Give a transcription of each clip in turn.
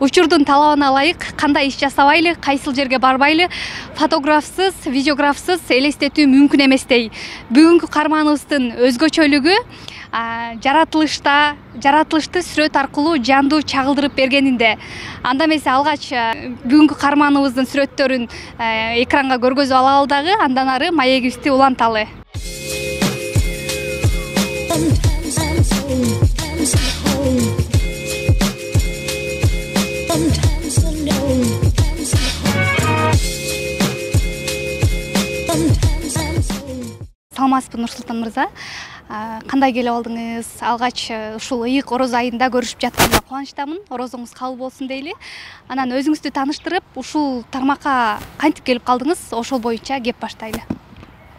Учурдун талабына ылайык кандай иш жасабайлы, кайсыл жерге барбайлы, фотографсыз, видеографсыз элестетүү мүмкүн эместей. Бүгүнкү каарманыбыздын өзгөчөлүгү жаратылышты сүрөт аркылуу жандуу чагылдырып бергенинде. Анда эмесе алгач бүгүнкү каарманыбыздын сүрөттөрүн экранга көргөзүп алалы дагы, андан ары маегибизди уланталы. Саламатсызбы, Нурсултан мырза. Кандай келип алдыңыз? Алгач ушул ыйык ороз айында көрүшүп жатканыма кубанычтамын. Орозоңуз кабыл болсун дейли. Анан өзүңүздү тааныштырып, ушул тармакка кантип келип калдыңыз? Ошол боюнча кеп баштайлы.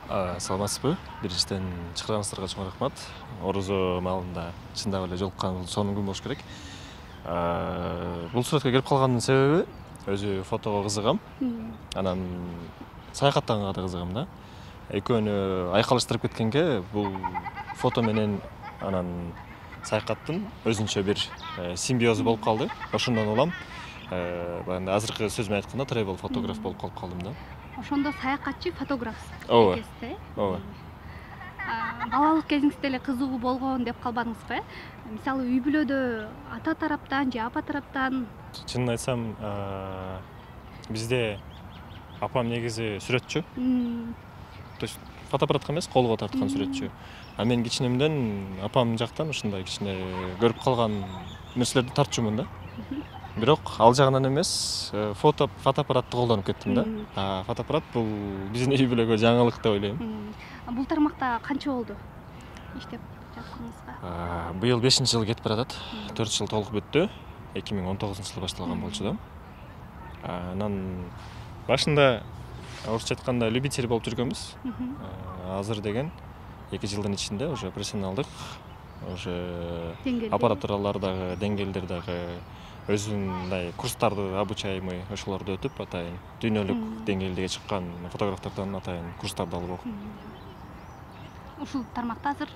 Саламатсызбы? Биринчиден чакырганыңыздарга чоң рахмат. Орозо маалында чындап эле жолуккан сонун күн болуш керек. Бул сүрөткө келип калгандын себеби өзү фотого кызыгам. Анан саякаттаганга да кызыгам да. Экөөнү айкалыштырып кеткенге бул фото менен анан саякаттын өзүнчө бир симбиозу болуп калды. Ошондон улам баягы азыркы сөз менен айтканда тревел фотограф болуп калып калдым да. Ошондо саякатчы фотограф. Ооба. Балалык кезиңизде эле кызыгуу болгон деп калбадыңызбы? Мисалы үй бүлөдө ата тараптан же апа тараптан? Чынын айтсам, бизде апам негизи сүрөтчү. То есть фотоаппаратка эмес, колго тарткан сүрөтчү. А мен кичинемден апам жактан ушундай кичине көрүп калган нерселерди тартчумун да. Бирок ал жагынан эмес, фотоаппаратты колдонуп кеттим да. Фотоаппарат бул биздин үй бүлөгө жаңылык деп ойлойм. Бул тармакта канча болду иштеп жатканыңызга? Быйыл 5-жыл кетип баратат. 4 жыл толук бүттү. 2019-жылы башталган болчу да. Анан башында орусча айтканда любитель болуп жүргөнбүз. Азыр деген 2 жылдын ичинде уже профессионалдык, уже аппаратуралар дагы, деңгээлдер дагы, өзүндай курстарды обучаемый ошолорду өтүп атайын дүйнөлүк деңгээлге чыккан фотографтардан атайын курстарды алып окуп. Ушул тармакта азыр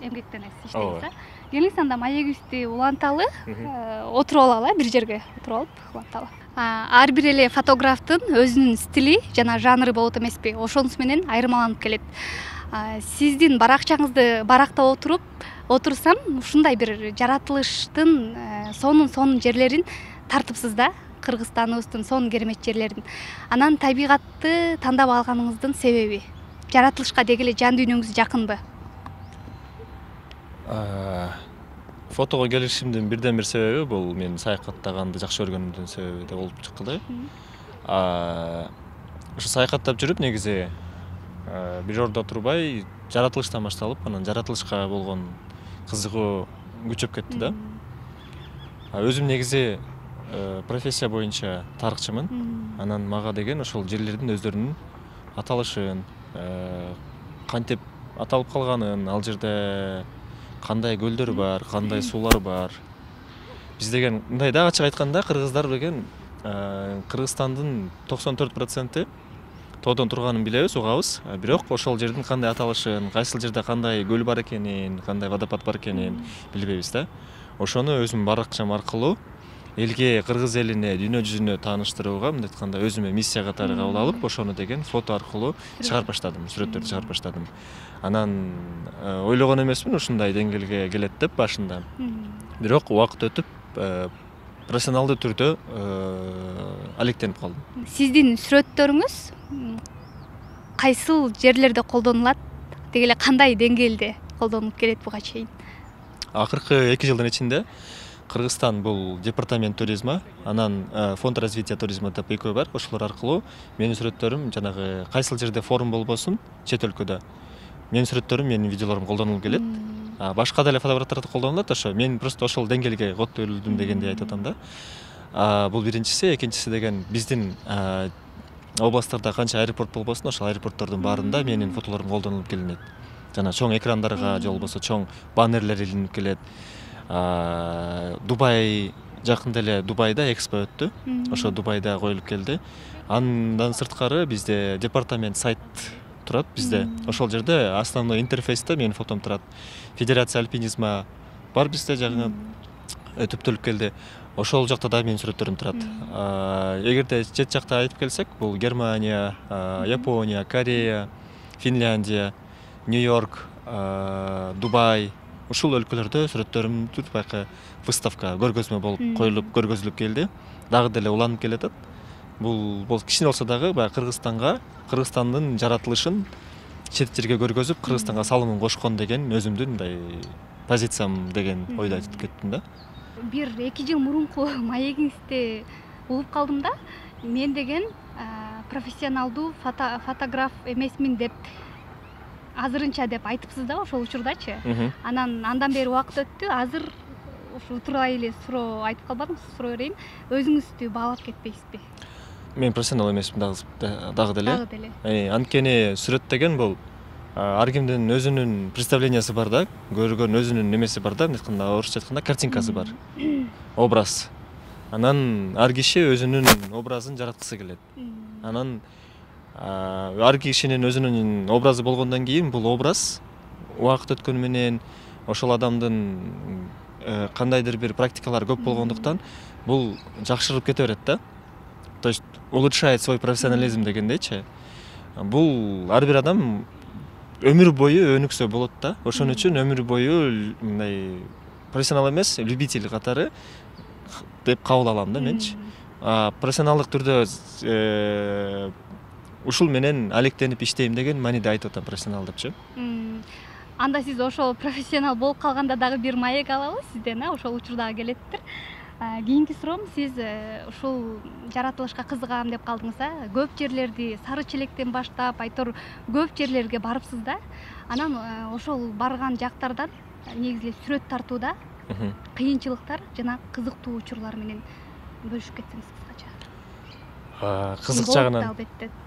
эмгектенесиз, иштейсиз. Келиңиз анда маегибизди уланталы, отуруп алалы, бир жерге отуруп алып уланталы. Ар бир эле фотографтын өзүнүн стили жана жанры болот эмеспи? Ошонус менен айырмаланып келет. Сиздин баракчаңызды барактап отурсам, ушундай бир жаратылыштын сонун жерлерин тартыпсыз да, Кыргызстаныбыздын сонун керемет жерлерин. Анан табигатты тандап алганыңыздын себеби? Жаратылышка деги эле жан дүйнөңүз жакынбы? Фотого келишимдин бирден бир себеби бул мен саякаттаганды жакшы көргөнүмдүн себеби да болуп чыкты да. Ушу саякаттап жүрүп негизи бир жордо турбай жаратылыштан башталып, анан жаратылышка болгон кызыгуу күчөп кетти да. Өзүм негизи профессия боюнча тарыхчымын. Анан мага деген ошол жерлердин өздөрүнүн аталышын, кантип аталып калганын, ал жерде кандай көлдөр бар, кандай суулар бар. Биз деген мындай да ачык айтканда кыргыздар деген Кыргызстандын 94% тоодон турганын билебиз, угабыз. Бирок ошол жердин кандай аталышын, кайсыл жерде кандай көл бар экенин, кандай водопад бар экенин билбейбиз да. Ошону өзүм баракчам аркылуу элге, кыргыз элине, дүйнө жүзүнө тааныштырууга, мындай айтканда өзүмө миссия катары кабыл алып, ошону деген фото аркылуу чыгарып баштадым, сүрөттөрдү чыгарып баштадым. Анан ойлогон эмесмин ушундай деңгээлге келет деп башында. Бирок убакыт өтүп, профессионалдуу түрдө алектенип калдым. Сиздин сүрөттөрүңүз кайсыл жерлерде колдонулат? Деги эле кандай деңгээлде колдонулуп келет буга чейин? Акыркы 2 жылдын ичинде Кыргызстан бул департамент туризма, анан фонд развития туризма деп экөө бар. Ошолор аркылуу менин сүрөттөрүм жанагы кайсыл жерде форум болбосун, чет өлкөдө менин сүрөттөрүм, менин видеолорум колдонулуп келет. Башка деле фотоаппараттарды колдонулат, ошо мен просто ошол деңгээлге көтөрүлдүм дегендей айтып атам да. Бул биринчиси, экинчиси деген биздин областтарда канча аэропорт болбосун, ошол аэропорттордун баарында менин фотолорум колдонулуп келинет. Жана чоң экрандарга же болбосо чоң баннерлер илинип келет. Дубай жакында эле Дубайда экспо өттү. Ошо Дубайда коюлуп келди. Андан сырткары бизде департамент сайт турат бизде. Ошол жерде основной интерфейсте менин фотом турат. Федерация альпинизма бар бизде жагы өтүп келди. ошол жакта да менин сүрөттөрүм турат. Эгерде чет жакта айтып келсек, бул Германия, Япония, Корея, Финляндия, Нью-Йорк, Дубай, ушул өлкөлөрдө сүрөттөрүм тут байкы выставка, көргөзмө болуп коюлуп, көргөзүлүп келди. Дагы деле уланып келатат. Бул кичине болсо дагы баягы Кыргызстандын жаратылышын чет жерге көргөзүп, Кыргызстанга салымын кошкон деген өзүмдүн мындай позициям деген ойдо айтып кеттим да. 1-2 жыл мурунку маегиңизди угуп калдым да. Мен деген профессионалдуу фотограф эмесмин деп азырынча деп айтыпсыз да ошол учурдачы. Андан бери убакыт өттү. Азыр ушу турай эле суроо айтып калбадыңыз, суроо берейин. Өзүңүздү баалап кетпейсизби? Мен профессионал эмесмин дагы деле. Анткени сүрөт деген бул ар кимдин өзүнүн представлениясы бар да, көргөн өзүнүн немеси бар да, айтканда орусча айтканда картинкасы бар. Образ. Анан ар киши өзүнүн образын жараткысы келет. Анан ар кишинин өзүнүн образы болгондон кийин бул образ убакыт өткөнү менен ошол адамдын кандайдыр бир практикалары көп болгондуктан бул жакшырып кете берет да. То есть улучшает свой профессионализм дегендейчи. Бул ар бир адам өмүр бою өнүксө болот да. Ошон үчүн өмүр бою мындай профессионал эмес, любитель катары деп кабыл алам да менчи. Профессионалдык түрдө ушул менен алектенип иштейм деген мааниде айтып атам профессионал депчи. Анда сиз ошол профессионал болуп калганда дагы бир маек алабы сизден, ошол учурдагы келеттир. Кийинки суроом, сиз ушул жаратылышка кызыгам деп калдыңыз, көп жерлерди Сары Челектен баштап, айтор көп жерлерге барыпсыз да. Анан ошол барган жактардан негизи сүрөт тартууда кыйынчылыктар жана кызыктуу учурлар менен бөлүшүп кетсеңиз кыскача. Кызык жагынан.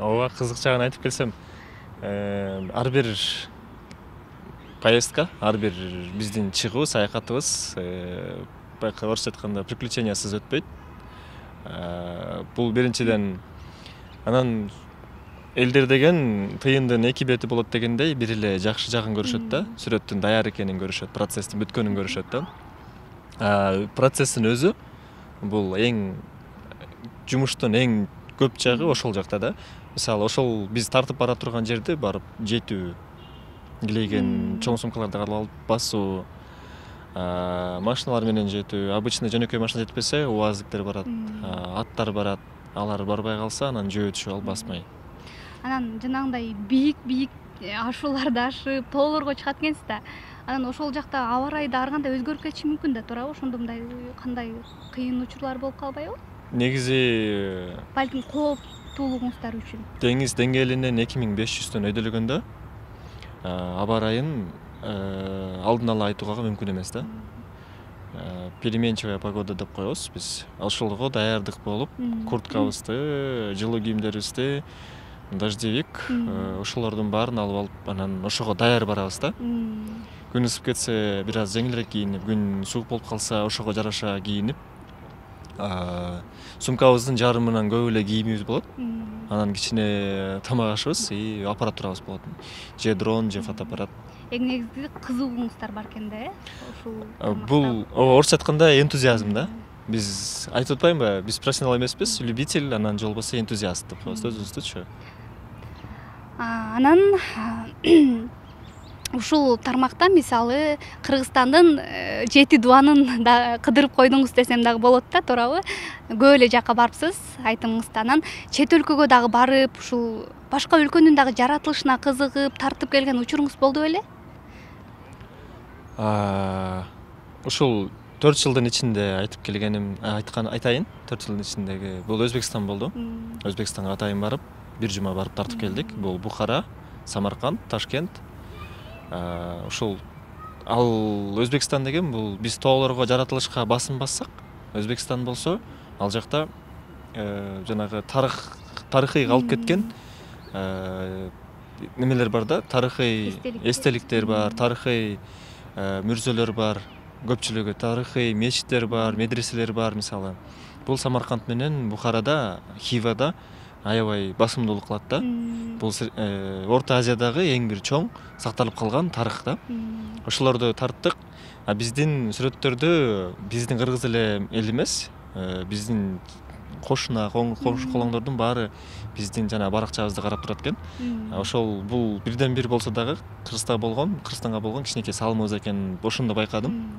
Ооба, кызык жагын айтып келсем, ар бир поездка, ар бир биздин чыгуу, саякатыбыз байкы орусча айтканда приключениясыз өтпөйт. Бул биринчиден, анан элдер деген тыйындын эки бети болот дегендей, бир эле жакшы жагын көрүшөт да, сүрөттүн даяр экенин көрүшөт, процесстин бүткөнүн көрүшөт да. Процесстин өзү бул эң жумуштун эң көп жагы ошол жакта да. Мисалы, ошол биз тартып бара турган жерди барып жетүү, килейген чоң сумкаларды алып басуу, машиналар менен жетүү, обычный жөнөкөй машина жетпесе, УАЗдиктер барат, аттар барат, алар барбай калса, анан жөө түшүп алып басмай. Анан жанагындай бийик ашууларды ашып, тоолорго чыгат экенсиз да. Анан ошол жакта аба ырайы да ар кандай өзгөрүп кетиши мүмкүн да, туурабы? Ошондо мындай кандай кыйын учурлар болуп калбайбы? Негизи балким кооптуулугуңуздар үчүн деңиз деңгээлинен 2500төн өйдөлгөндө аба ырайын алдын ала айтууга мүмкүн эмес да. Переменчивая погода деп коебуз биз. Ошолго даярдык болуп, курткабызды, жылуу кийимдерибизди, дождевик, ошолордун баарын алып алып, анан ошого даяр барабыз да. Күн ысып кетсе, бир аз жеңилирээк кийинип, күн суук болуп калса, ошого жараша кийинип, сумкабыздын жарымынан көп эле кийимибиз болот. Анан кичине тамак ашыбыз, аппаратурабыз болот. Же дрон, же фотоаппарат. Эң негизги кызыгууңуздар бар экен да, ушул. Бул орусча айтканда энтузиазм да. Биз айтып атпаймынбы, биз профессионал эмеспиз, любитель, анан же болбосо энтузиаст деп коебуз өзүбүздүчү. Анан ушул тармакта мисалы Кыргызстандын 7 дубанын да кыдырып койдуңуз десем дагы болот да, туурабы? Көп эле жакка барыпсыз, айтымыңызда. Анан чет өлкөгө дагы барып, ушул башка өлкөнүн дагы жаратылышына кызыгып, тартып келген учуруңуз болду беле? Ушул 4 жылдын ичинде айтып келгеним, айтайын. 4 жылдын ичиндеги бул Өзбекстан болду. Өзбекстанга атайын барып, бир жума барып тартып келдик. Бул Бухара, Самарканд, Ташкент. Ушул ал Өзбекстан деген бул биз тоолорго жаратылышка басым бассак, Өзбекстан болсо, ал жакта жанагы тарыхый калып кеткен немелер бар да, тарыхый эстеликтер бар, тарыхый мүрзөлөр бар, көпчүлүгү тарыхый мечиттер бар, медреселер бар мисалы. Бул Самарканд менен Бухарада, Хивада аябай басымдуулук кылат да. Бул Орто Азиядагы эң бир чоң сакталып калган тарых да. Ошолорду тарттык. Биздин сүрөттөрдө биздин кыргыз эле эл эмес, биздин кошуна, коңшу колоңдордун баары биздин жана баракчабызды карап турат экен. Ошол бул бирден бир болсо дагы Кыргызстанга болгон кичинекей салымыбыз экенин ошондо байкадым.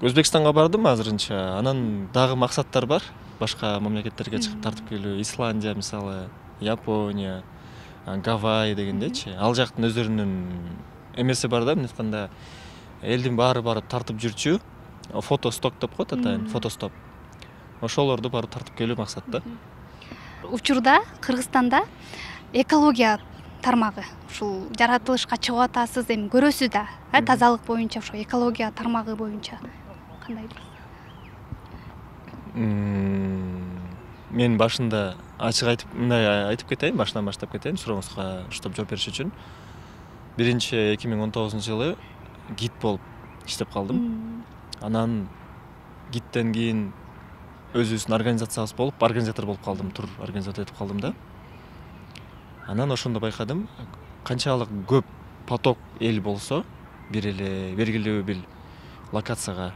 Өзбекстанга бардым азырынча. Анан дагы максаттар бар. Башка мамлекеттерге чыгып тартып келүү, Исландия мисалы, Япония, Гавайи дегендечи. Ал жактын өздөрүнүн эмеси бар да, эмне айтканда элдин баары барып тартып жүрчү. Фотосток деп коет атайын, фотостоп. Ошолорду барып тартып келүү максат да. Учурда Кыргызстанда экология тармагы ушул жаратылышка чыгып атасыз, эми көрөсүз да, тазалык боюнча ошо экология тармагы боюнча кандай? Мен башында ачык айтып кетейин, башынан баштап кетейин, сурооңузга уштап жооп бериш үчүн. Биринчи 2019-жылы гид болуп иштеп калдым. Анан гидтен кийин өзүбүздүн организациябыз болуп, организатор болуп калдым, тур организатор этип калдым да. Анан ошондо байкадым, канчалык көп поток эл болсо, бир эле белгилүү бир локация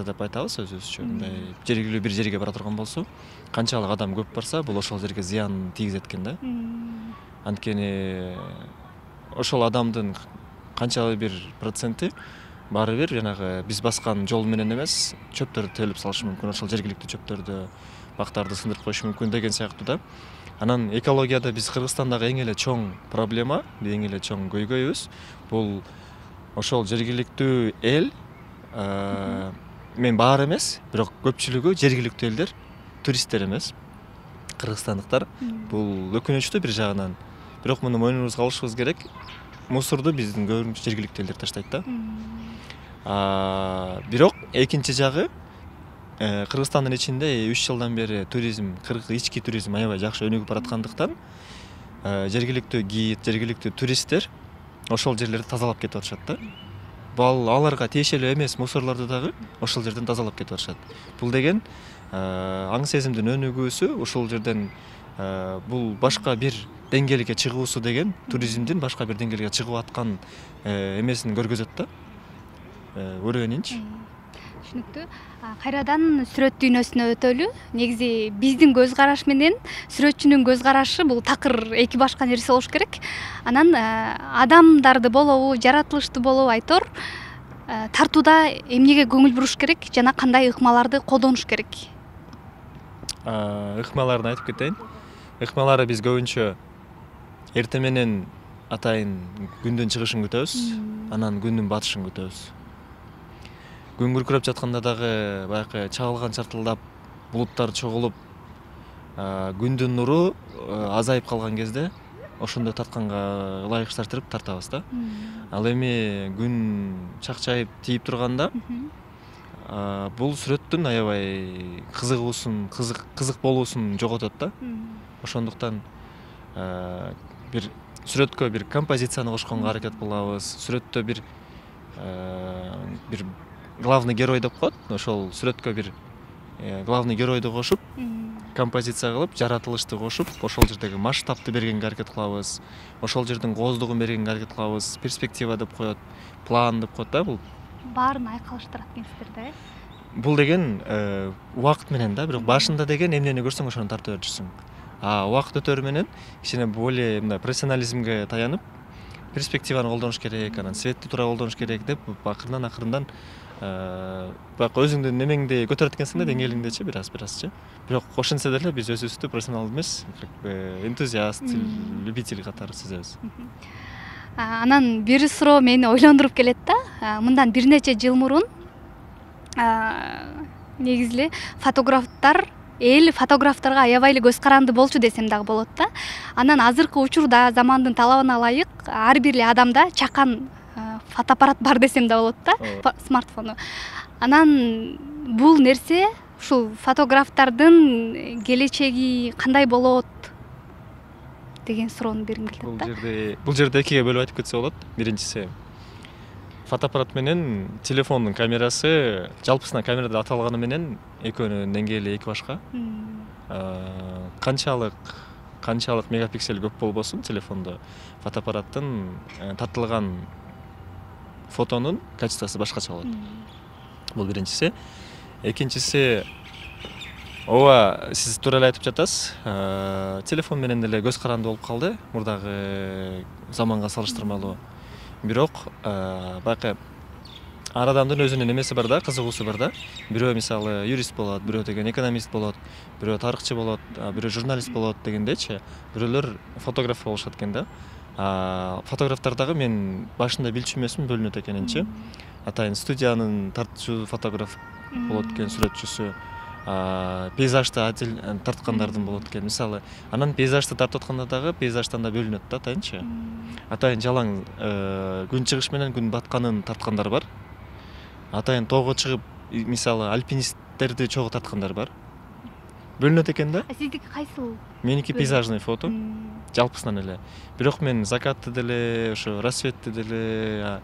деп айтабыз өзүбүзчө, мындай белгилүү бир жерге бара турган болсо, канчалык адам көп барса, бул ошол жерге зыян тийгизет экен да. Анткени ошол адамдын канчалык бир проценти баары бир жанагы биз баскан жол менен эмес, чөптөрдү тебелеп салышы мүмкүн, ошол жергиликтүү чөптөрдү, бактарды сындырып коюшу мүмкүн деген сыяктуу да. Анан экологияда биз Кыргызстандагы эң эле чоң проблема, эң эле чоң көйгөйүбүз бул ошол жергиликтүү эл, мен баары эмес, бирок көпчүлүгү жергиликтүү элдер, туристтер эмес, кыргызстандыктар. Бул өкүнүчтүү бир жагынан. Бирок муну мойнубузга алышыбыз керек. Мусорду биздин көбүнчө жергиликтүү элдер таштайт да. Бирок экинчи жагы, Кыргызстандын ичинде 3 жылдан бери туризм, ички туризм аябай жакшы өнүгүп бараткандыктан, жергиликтүү гид, жергиликтүү туристтер ошол жерлерди тазалап кетип атышат да. Бул аларга тиешелүү эмес мусорлорду дагы ошол жерден тазалап кетип атышат. Бул деген аң сезимдин өнүгүүсү, ошол жерден бул башка бир деңгээлге чыгуусу деген туризмдин башка бир деңгээлге чыгып аткан эмесин көргөзөт да. Көргөнүнчү. Түшүнүктүү. Кайрадан сүрөт дүйнөсүнө өтөлү. Негизи биздин көз караш менен сүрөтчүнүн көз карашы бул такыр эки башка нерсе болуш керек. Анан адамдарды болобу, жаратылышты болобу айтор тартууда эмнеге көңүл буруш керек жана кандай ыкмаларды колдонуш керек? Ыкмаларын айтып кетейин. Ыкмалары биз көбүнчө эртең менен атайын күндүн чыгышын күтөбүз, анан күндүн батышын күтөбүз. Күн күркүрөп жатканда дагы баягы чагылган чартылдап булуттар чогулуп, күндүн нуру азайып калган кезде ошондой тартканга ылайык тартып тартабыз да. Ал эми күн чакчайып тийип турганда бул сүрөттүн аябай кызыгуусун, кызык болуусун жоготот да. Ошондуктан бир сүрөткө бир композицияны кошконго аракет кылабыз. Сүрөттө бир главный герой деп коет. Ошол сүрөткө бир главный геройду кошуп, композиция кылып, жаратылышты кошуп, ошол жердеги масштабты бергенге аракет кылабыз. Ошол жердин кооздугун бергенге аракет кылабыз. Перспектива деп коет, план деп коет да бул. Баарын айкалыштырат экенсиздер да. Бул деген убакыт менен да, бирок башында деген эмнени көрсөң ошону тартып жүрсүң. Убакыт өтөрү менен кичине более мындай профессионализмге таянып, перспективаны колдонуш керек, анан светти туура колдонуш керек деп акырындан баягы өзүңдүн немеңди көтөрөт экенсиң да, деңгээлиңдечи бираз-биразчы. Бирок ошентсе деле биз өзүбүздү профессионал эмес, энтузиаст, любитель катары сезебиз. Анан бир суроо мени ойлондуруп келет да. Мындан бир нече жыл мурун негизи фотографтарга аябай эле көз каранды болчу десем дагы болот да. Анан азыркы учурда замандын талабына ылайык ар бир эле адамда чакан фотоаппарат бар десем да болот да, смартфону. Анан бул нерсе ушул фотографтардын келечеги кандай болот деген суроону бергим келет да. Бул жерде экиге бөлүп айтып кетсе болот. Биринчиси, фотоаппарат менен телефондун камерасы жалпысынан камера деп аталганы менен экөөнүн деңгээли эки башка. канчалык мегапиксель көп болбосун телефондо фотоаппараттын тартылган фотонун качествосу башкача болот. Бул биринчиси. Экинчиси, ооба сиз туура эле айтып жатасыз. Телефон менен деле көз каранды болуп калды мурдагы заманга салыштырмалуу. Бирок байкы ар адамдын өзүнүн эмеси бар да, кызыгуусу бар да. Бирөө мисалы юрист болот, бирөө деген экономист болот, бирөө тарыхчы болот, бирөө журналист болот дегендейчи. Бирөөлөр фотограф болушат экен да. Фотографтардагы мен башында билчү эмесмин бөлүнөт экенинчи. Атайын студиянын тартчу фотограф болот экен, сүрөтчүсү. Пейзажды тарткандардын болот экен. Мисалы, анан пейзажды тартып атканда дагы пейзаждан да бөлүнөт да, атайынчы. Атайын жалаң күн чыгыш менен күн батканын тарткандар бар. Атайын тоого чыгып, мисалы, альпинисттерди чогуу тарткандар бар. Бөлүнөт экен да. Сиздики кайсыл? Меники пейзажный фото. Жалпысынан эле. Бирок мен закатты деле, ошо рассветти деле,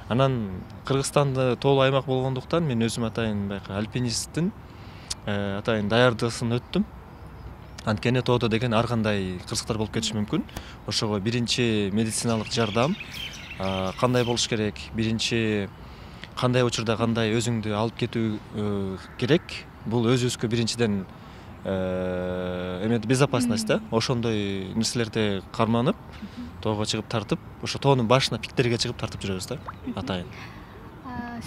анан Кыргызстанда тоолуу аймак болгондуктан мен өзүм атайын байкы альпинисттин атайын даярдыгын өттүм. Анткени тоодо деген ар кандай кырсыктар болуп кетиши мүмкүн. Ошого биринчи медициналык жардам кандай болуш керек, биринчи кандай учурда кандай өзүңдү алып кетүү керек. Бул өзүбүзгө биринчиден безопасность да, ошондой нерселерди карманып, тоого чыгып тартып, ошо тоонун башына пиктерге чыгып тартып жүрөбүз да, атайын.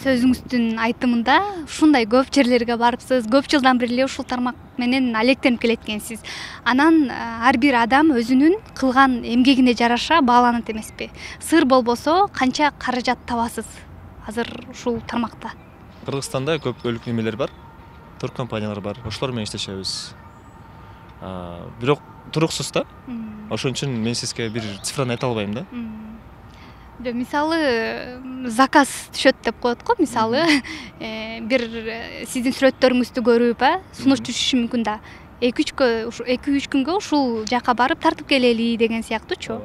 Сөзүңүздүн айтымында ушундай көп жерлерге барыпсыз, көп жылдан бери эле ушул тармак менен алектенип келет экенсиз. Анан ар бир адам өзүнүн кылган эмгегине жараша бааланат эмеспи? Сыр болбосо канча каражат табасыз азыр ушул тармакта? Кыргызстанда көп өлкө немелер бар, туркомпаниялар бар, ошолор менен иштешебиз. Бирок туруксуз да. Ошон үчүн мен сизге бир цифраны айта албайм да. Мисалы заказ түшөт деп коет го, мисалы бир сиздин сүрөттөрүңүздү көрүп, сунуш түшүшү мүмкүн да. 2-3 күнгө ушул жака барып тартып келели деген сыяктуучу.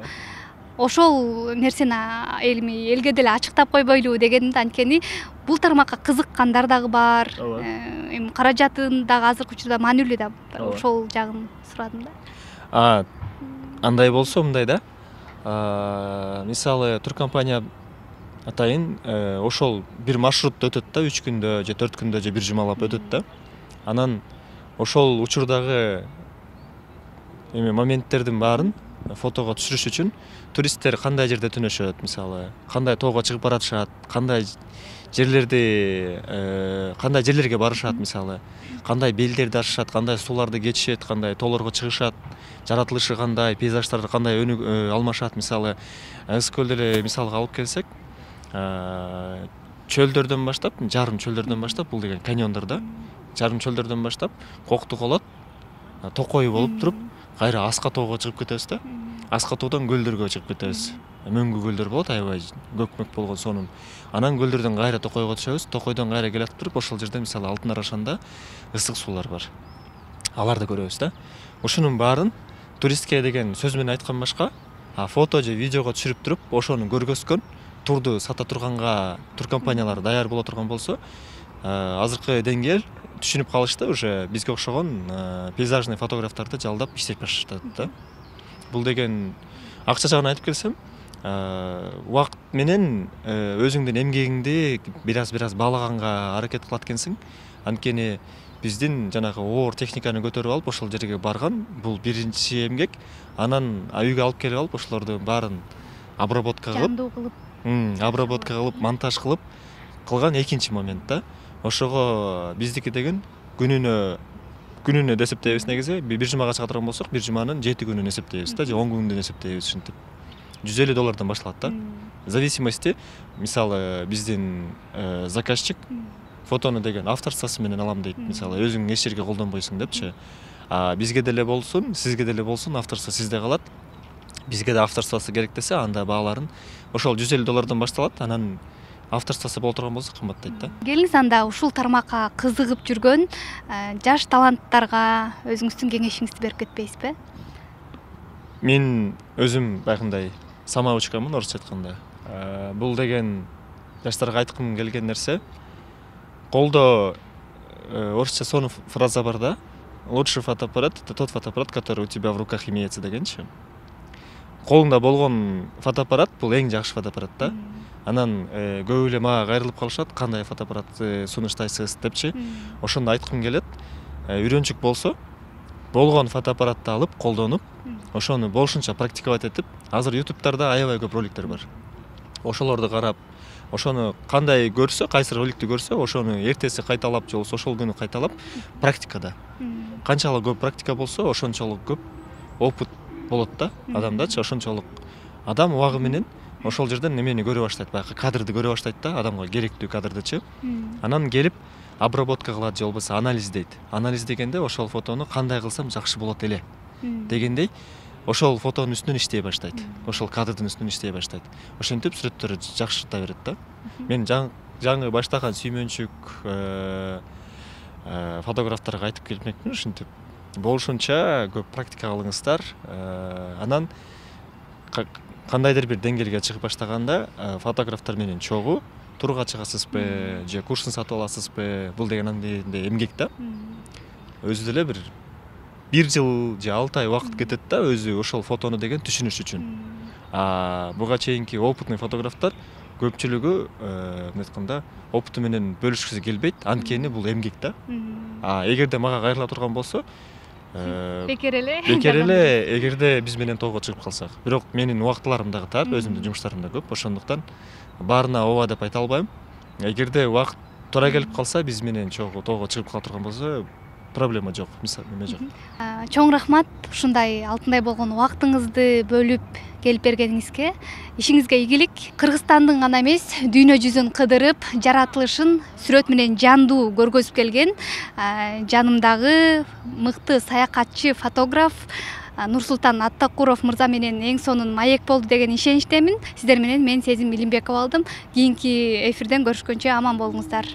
Ошол нерсени элге деле ачыктап койбойлу дегенде, анткени бул тармакка кызыккандар дагы бар. Эми каражатын дагы азыркы учурда маанилүү да. Ошол жагын сурадым да. Андай болсо мындай да. Мисалы туркомпания атайын ошол бир маршрутты өтөт да, 3 күндө же 4 күндө же бир жумалап өтөт да. Анан ошол учурдагы моменттердин баарын фотого түшүрүш үчүн туристтер кандай жерде түнөшөт, мисалы, кандай тоого чыгып баратышат, кандай жерлерге барышат, мисалы, кандай белдерди ашышат, кандай сууларды кечишет, кандай тоолорго чыгышат, жаратылышы кандай, пейзаждарды кандай өнүк алмашат, мисалы, Ысык көлдү эле мисалга алып келсек, чөлдөрдөн баштап, жарым чөлдөрдөн баштап, бул деген каньондор да, жарым чөлдөрдөн баштап кокту колот, токой болуп туруп, кайра аска тоого чыгып кетебиз да. Аска тоодон көлдөргө чыгып кетебиз. Мөңгү көлдөр болот, аябай көкмөк болгон сонун. Анан көлдөрдөн кайра токойго түшөбүз, токойдон кайра келатып туруп, ошол жерде мисалы Алтын Арашанда ысык суулар бар. Аларды көрөбүз да. Ушунун баарын туристке деген сөз менен айткан башка, фото же видеого түшүрүп туруп, ошону көргөзгөн, турду сата турганга туркомпаниялар даяр боло турган болсо, азыркы деңгээл түшүнүп калышты, уже бизге окшогон пейзажный фотографтарды жалдап иштеп башташат да. Бул деген акча жагын айтып келсем, убакыт менен өзүңдүн эмгегиңди бир аз баалаганга аракет кылат экенсиң. Анткени биздин жанагы оор техниканы көтөрүп алып ошол жерге барган, бул биринчи эмгек. Анан үйгө алып келип алып ошолордун баарын обработка кылып, монтаж кылып кылган экинчи момент да. Ошого биздики деген күнүнө эсептейбиз негизи. Бир жумага чыга турган болсок, бир жуманын 7 күнүн эсептейбиз да, же 10 күнүн эсептейбиз ушинтип. $150 башталат да. В зависимости, мисалы, биздин заказчик фотону деген авторствосы менен алам дейт. Мисалы, өзүң эч жерге колдонбойсуң депчи. Бизге деле болсун, сизге деле болсун, авторство сизде калат. Бизге да авторствосы керек десе, анда бааларын ошол $150 башталат, анан авторствосы боло турган болсо кымбаттайт да. Келиңиз анда ушул тармакка кызыгып жүргөн жаш таланттарга өзүңүздүн кеңешиңизди берип кетпейсизби? Мен өзүм байкындай самоучкамын, орусча айтканда. Бул деген жаштарга айткым келген нерсе, колдо орусча сонун фраза бар да, лучший фотоаппарат — это тот фотоаппарат, который у тебя в руках имеется дегенчи. Колуңда болгон фотоаппарат бул эң жакшы фотоаппарат да. Анан көп эле мага кайрылып калышат, кандай фотоаппарат сунуштайсыз депчи. Ошондо айткым келет, үйрөнчүк болсо болгон фотоаппаратты алып колдонуп, ошону болушунча практиковать этип, азыр ютубтарда аябай көп роликтер бар. Ошолорду карап, ошону кандай көрсө, кайсы роликти көрсө, ошону эртеси кайталап же болбосо ошол күнү кайталап практикада. Канчалык көп практика болсо, ошончолук көп опыт болот да адамдачы. Ошончолук адам убагы менен ошол жерден немени көрө баштайт, баягы кадрды көрө баштайт да, адамга керектүү кадрдычы. Анан келип обработка кылат же болбосо анализдейт. Анализ дегенде ошол фотону кандай кылсам жакшы болот эле дегендей ошол фотонун үстүнөн иштей баштайт. Ошол кадрдын үстүнөн иштей баштайт. Ошентип сүрөттөрү жакшырта берет да. Мен жаңы баштаган сүймөнчүк фотографтарга айтып келмекмин, ушинтип болушунча көп практика кылыңыздар. Анан кандайдыр бир деңгээлге чыгып баштаганда фотографтар менен чогуу турга чыгасызбы же курсын сатып аласызбы, бул деген андайда эмгек да. Өзү деле бир жыл же 6 ай убакыт кетет да, өзү ошол фотону деген түшүнүш үчүн. Буга чейинки опытный фотографтар көпчүлүгү эмне айтканда опыту менен бөлүшкүсү келбейт, анткени бул эмгек да. Эгерде мага кайрыла турган болсо, бекер эле эгерде биз менен тоого чыгып калсак. Бирок менин убактыларым дагы тар, өзүмдүн жумуштарым да көп, ошондуктан баарына ооба деп айта албайм. Эгерде убакыт туура келип калса, биз менен тоого чыгып кала турган болсо, проблема жок, эме жок. Чоң рахмат ушундай алтындай болгон убактыңызды бөлүп келип бергениңизге. Ишиңизге ийгилик. Кыргызстандын гана эмес, дүйнө жүзүн кыдырып, жаратылышын сүрөт менен жандуу көргөзүп келген жанымдагы мыкты саякатчы фотограф Нурсултан Аттакуров мырза менен эң сонун маек болду деген ишеничтемин. Сиздер менен мен Сезим Илимбекова болдум. Кийинки эфирден көрүшкөнчө аман болуңуздар.